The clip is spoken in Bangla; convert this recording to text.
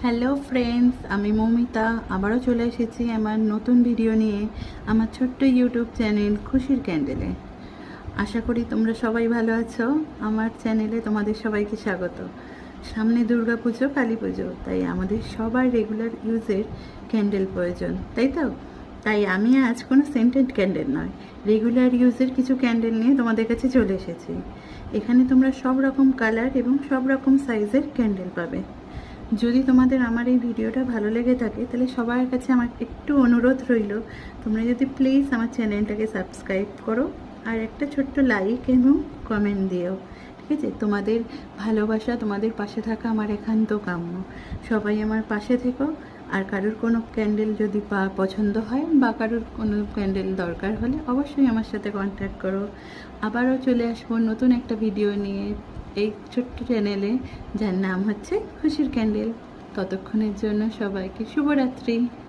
হ্যালো ফ্রেন্ডস, আমি মৌমিতা আবারও চলে এসেছি আমার নতুন ভিডিও নিয়ে আমার ছোট্ট ইউটিউব চ্যানেল খুশির ক্যান্ডেলে। আশা করি তোমরা সবাই ভালো আছো। আমার চ্যানেলে তোমাদের সবাইকে স্বাগত। সামনে দুর্গা পুজো, কালী পুজো, তাই আমাদের সবার রেগুলার ইউজের ক্যান্ডেল প্রয়োজন, তাই তো? তাই আমি আজ কোনো সেন্টেড ক্যান্ডেল নয়, রেগুলার ইউজের কিছু ক্যান্ডেল নিয়ে তোমাদের কাছে চলে এসেছি। এখানে তোমরা সব রকম কালার এবং সব রকম সাইজের ক্যান্ডেল পাবে। যদি তোমাদের আমার এই ভিডিওটা ভালো লেগে থাকে তাহলে সবার কাছে আমার একটু অনুরোধ রইল, তোমরা যদি প্লিজ আমার চ্যানেলটাকে সাবস্ক্রাইব করো আর একটা ছোট্ট লাইক এবং কমেন্ট দিও, ঠিক আছে? তোমাদের ভালোবাসা, তোমাদের পাশে থাকা আমার একান্ত কাম্য। সবাই আমার পাশে থেকো। আর কারোর কোনো ক্যান্ডেল যদি পছন্দ হয় বা কারোর কোনো ক্যান্ডেল দরকার হলে অবশ্যই আমার সাথে কন্ট্যাক্ট করো। আবারও চলে আসবো নতুন একটা ভিডিও নিয়ে এই ছোট্ট চ্যানেলে, যার নাম হচ্ছে খুশির ক্যান্ডেল। ততক্ষণের জন্য সবাইকে শুভরাত্রি।